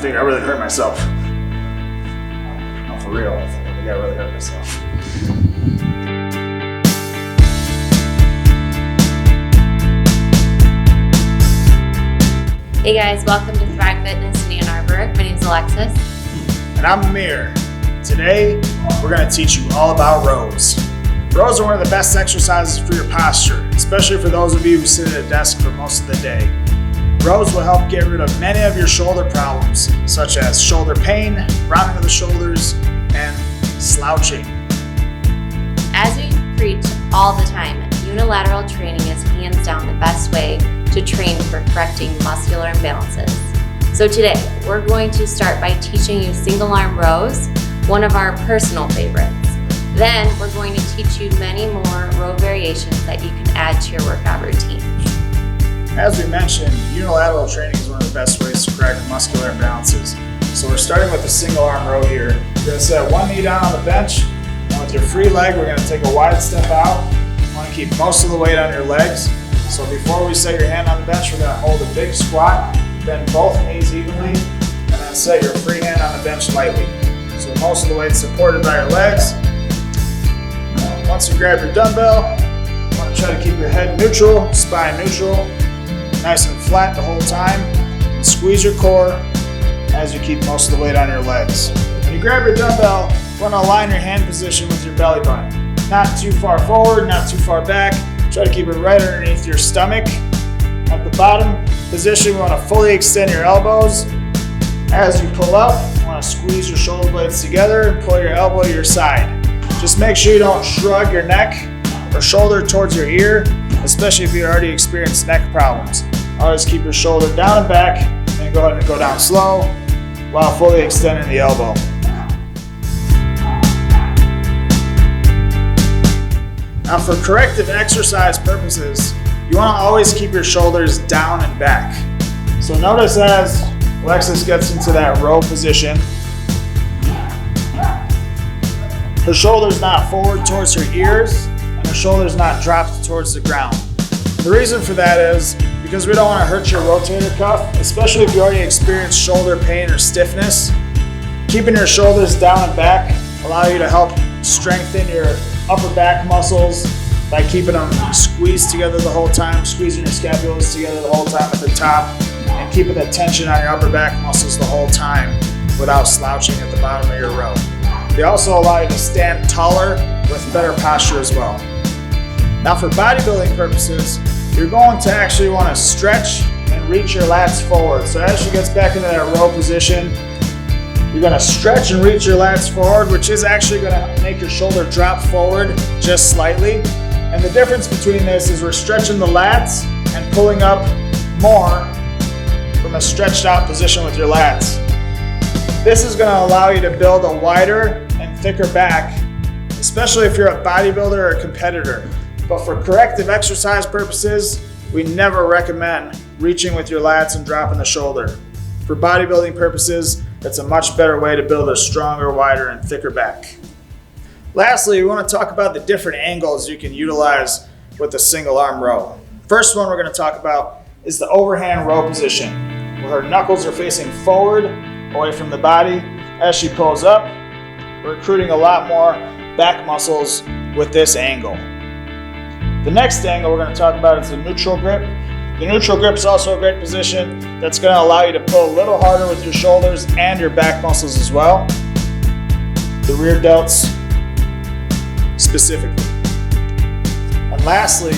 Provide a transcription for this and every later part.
think I really hurt myself. No, for real, I think I really hurt myself. Hey guys, welcome to Thrive Fitness in Ann Arbor. My name is Alexis. And I'm Amir. Today, we're going to teach you all about rows. Rows are one of the best exercises for your posture, especially for those of you who sit at a desk for most of the day. Rows will help get rid of many of your shoulder problems, such as shoulder pain, rounding of the shoulders, and slouching. As we preach all the time, unilateral training is hands down the best way to train for correcting muscular imbalances. So today, we're going to start by teaching you single arm rows, one of our personal favorites. Then we're going to teach you many more row variations that you can add to your workout routine. As we mentioned, unilateral training is one of the best ways to correct muscular imbalances. So we're starting with a single arm row here. You're going to set one knee down on the bench, and with your free leg, we're going to take a wide step out. You want to keep most of the weight on your legs. So before we set your hand on the bench, we're going to hold a big squat, bend both knees evenly, and then set your free hand on the bench lightly. So most of the weight is supported by your legs. Once you grab your dumbbell, you want to try to keep your head neutral, spine neutral, nice and flat the whole time. And squeeze your core as you keep most of the weight on your legs. When you grab your dumbbell, you want to align your hand position with your belly button. Not too far forward, not too far back. Try to keep it right underneath your stomach. At the bottom position, we want to fully extend your elbows. As you pull up, you want to squeeze your shoulder blades together and pull your elbow to your side. Just make sure you don't shrug your neck or shoulder towards your ear, especially if you already experienced neck problems. Always keep your shoulder down and back, and go ahead and go down slow while fully extending the elbow. Now for corrective exercise purposes, you want to always keep your shoulders down and back. So notice as Alexis gets into that row position, her shoulder's not forward towards her ears, and her shoulder's not dropped towards the ground. The reason for that is because we don't want to hurt your rotator cuff, especially if you already experienced shoulder pain or stiffness. Keeping your shoulders down and back allow you to help strengthen your upper back muscles by keeping them squeezed together the whole time, squeezing your scapulas together the whole time at the top, and keeping the tension on your upper back muscles the whole time without slouching at the bottom of your row. They also allow you to stand taller with better posture as well. Now for bodybuilding purposes, you're going to actually want to stretch and reach your lats forward. So as she gets back into that row position, you're going to stretch and reach your lats forward, which is actually going to make your shoulder drop forward just slightly. And the difference between this is we're stretching the lats and pulling up more from a stretched out position with your lats. This is going to allow you to build a wider and thicker back, especially if you're a bodybuilder or a competitor. But for corrective exercise purposes, we never recommend reaching with your lats and dropping the shoulder. For bodybuilding purposes, it's a much better way to build a stronger, wider, and thicker back. Lastly, we want to talk about the different angles you can utilize with a single arm row. First one we're going to talk about is the overhand row position, where her knuckles are facing forward, away from the body. As she pulls up, we're recruiting a lot more back muscles with this angle. The next angle we're going to talk about is the neutral grip. The neutral grip is also a great position that's going to allow you to pull a little harder with your shoulders and your back muscles as well. The rear delts specifically. And lastly,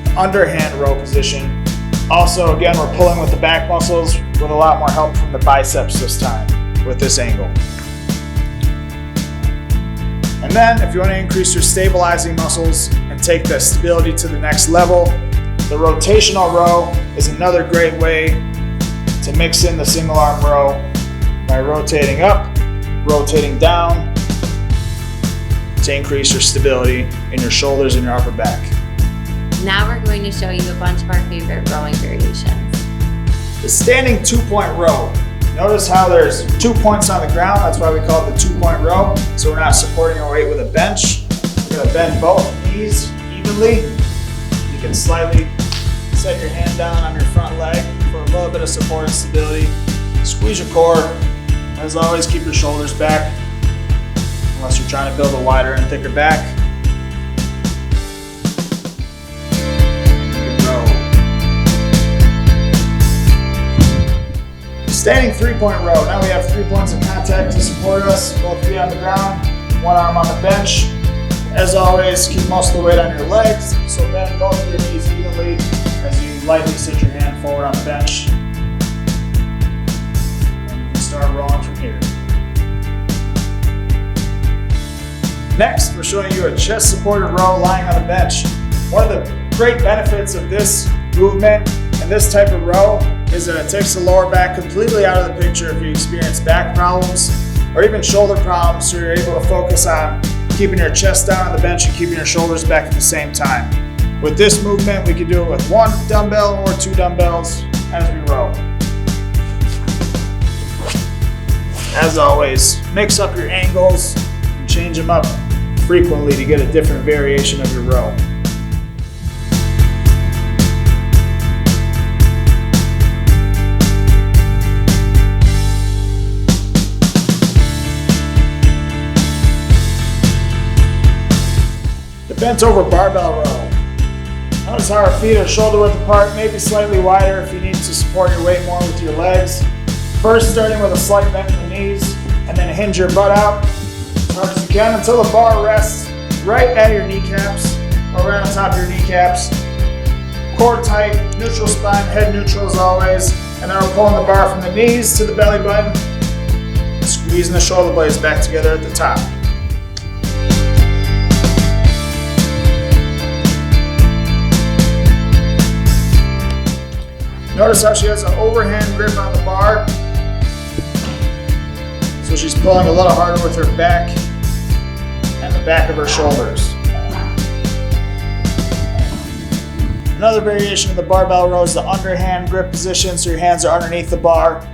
the underhand row position. Also, again, we're pulling with the back muscles with a lot more help from the biceps this time with this angle. And then if you want to increase your stabilizing muscles and take the stability to the next level, the rotational row is another great way to mix in the single arm row by rotating up, rotating down to increase your stability in your shoulders and your upper back. Now we're going to show you a bunch of our favorite rowing variations. The standing 2-point row. Notice how there's 2 points on the ground. That's why we call it the 2-point row. So we're not supporting our weight with a bench. We're going to bend both knees evenly. You can slightly set your hand down on your front leg for a little bit of support and stability. Squeeze your core As always, keep your shoulders back, unless you're trying to build a wider and thicker back. Good row. Standing 3-point row. Now we have 3 points of contact to support us. Both feet on the ground, one arm on the bench. As always, keep most of the weight on your legs, so bend both of your knees evenly as you lightly sit your hand forward on the bench. And you can start rolling from here. Next, we're showing you a chest supported row lying on the bench. One of the great benefits of this movement and this type of row is that it takes the lower back completely out of the picture if you experience back problems or even shoulder problems, so you're able to focus on keeping your chest down on the bench and keeping your shoulders back at the same time. With this movement, we can do it with 1 dumbbell or 2 dumbbells as we row. As always, mix up your angles and change them up frequently to get a different variation of your row. Bent over barbell row. Notice how our feet are shoulder width apart, maybe slightly wider if you need to support your weight more with your legs. First, starting with a slight bend in the knees, and then hinge your butt out as hard as you can until the bar rests right at your kneecaps or right on top of your kneecaps. Core tight, neutral spine, head neutral as always, and then we're pulling the bar from the knees to the belly button, squeezing the shoulder blades back together at the top. Notice how she has an overhand grip on the bar. So she's pulling a little harder with her back and the back of her shoulders. Another variation of the barbell row is the underhand grip position, so your hands are underneath the bar,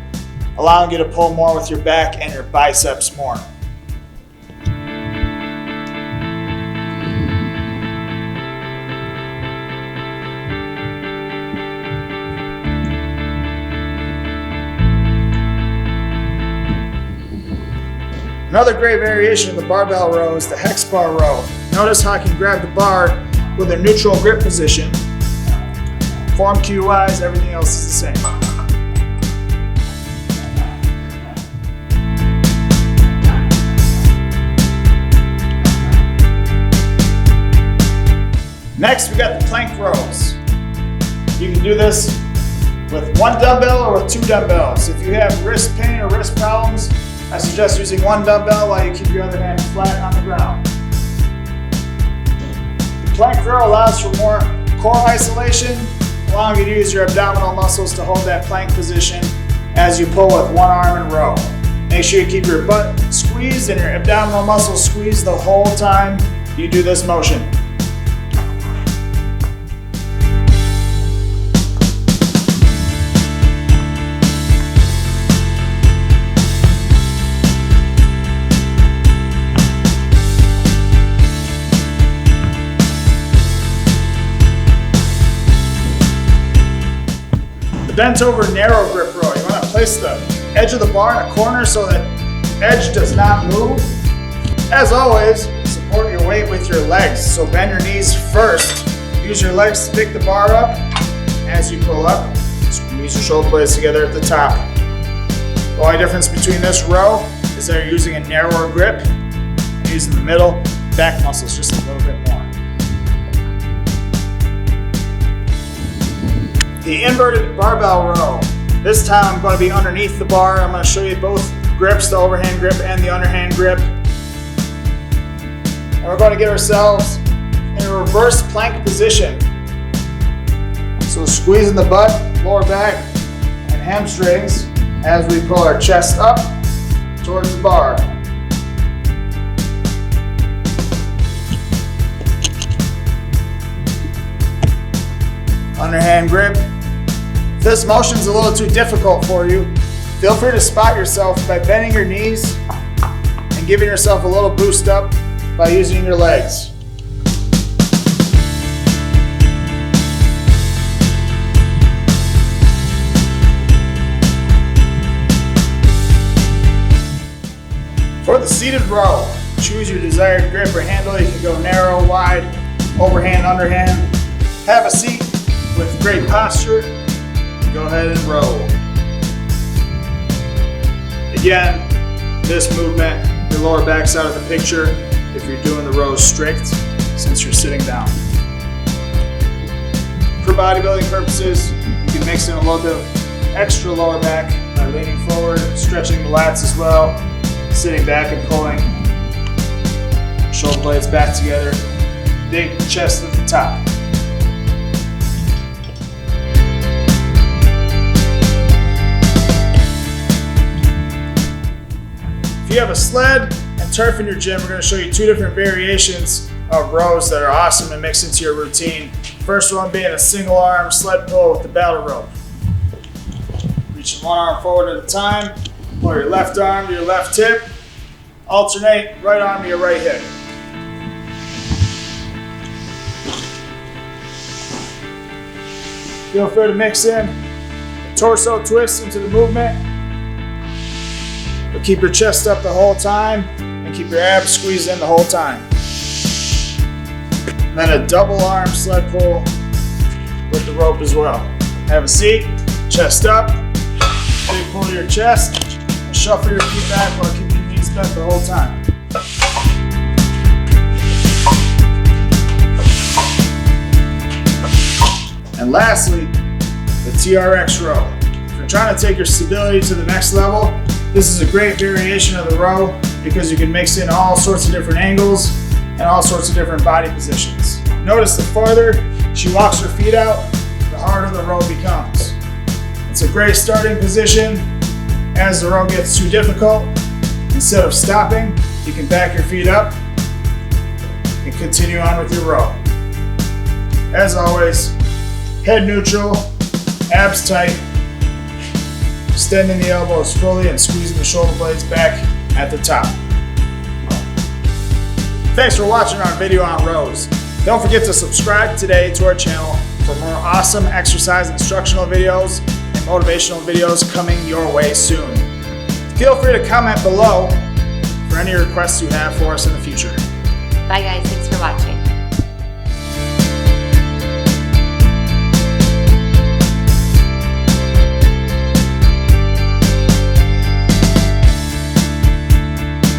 allowing you to pull more with your back and your biceps more. Another great variation of the barbell row is the hex bar row. Notice how I can grab the bar with a neutral grip position. Form cue wise, everything else is the same. Next, we got the plank rows. You can do this with 1 dumbbell or with 2 dumbbells. If you have wrist pain or wrist problems, I suggest using 1 dumbbell while you keep your other hand flat on the ground. The plank row allows for more core isolation, allowing you to use your abdominal muscles to hold that plank position as you pull with 1 arm and row. Make sure you keep your butt squeezed and your abdominal muscles squeezed the whole time you do this motion. Bent over narrow grip row. You want to place the edge of the bar in a corner so that edge does not move. As always, support your weight with your legs. So bend your knees first. Use your legs to pick the bar up. As you pull up, squeeze your shoulder blades together at the top. The only difference between this row is that you're using a narrower grip and using the middle back muscles just a little bit more. The inverted barbell row. This time I'm going to be underneath the bar. I'm going to show you both grips, the overhand grip and the underhand grip. And we're going to get ourselves in a reverse plank position. So squeezing the butt, lower back, and hamstrings as we pull our chest up towards the bar. Underhand grip. If this motion is a little too difficult for you, feel free to spot yourself by bending your knees and giving yourself a little boost up by using your legs. For the seated row, choose your desired grip or handle. You can go narrow, wide, overhand, underhand. Have a seat with great posture. Go ahead and row. Again, this movement, your lower back's out of the picture if you're doing the rows strict, since you're sitting down. For bodybuilding purposes, you can mix in a little bit of extra lower back by leaning forward, stretching the lats as well, sitting back and pulling shoulder blades back together, big chest at the top. If you have a sled and turf in your gym, we're going to show you two different variations of rows that are awesome to mix into your routine. First one being a single arm sled pull with the battle rope. Reaching one arm forward at a time, pull your left arm to your left hip, alternate right arm to your right hip. Feel free to mix in a torso twist into the movement, but keep your chest up the whole time and keep your abs squeezed in the whole time. And then a double arm sled pull with the rope as well. Have a seat, chest up, big pull to your chest, and shuffle your feet back while keeping your knees bent the whole time. And lastly, the TRX row. If you're trying to take your stability to the next level, this is a great variation of the row because you can mix in all sorts of different angles and all sorts of different body positions. Notice the farther she walks her feet out, the harder the row becomes. It's a great starting position. As the row gets too difficult, instead of stopping, you can back your feet up and continue on with your row. As always, head neutral, abs tight, extending the elbows fully and squeezing the shoulder blades back at the top. Thanks for watching our video on rows. Don't forget to subscribe today to our channel for more awesome exercise instructional videos and motivational videos coming your way soon. Feel free to comment below for any requests you have for us in the future. Bye guys, thanks for watching.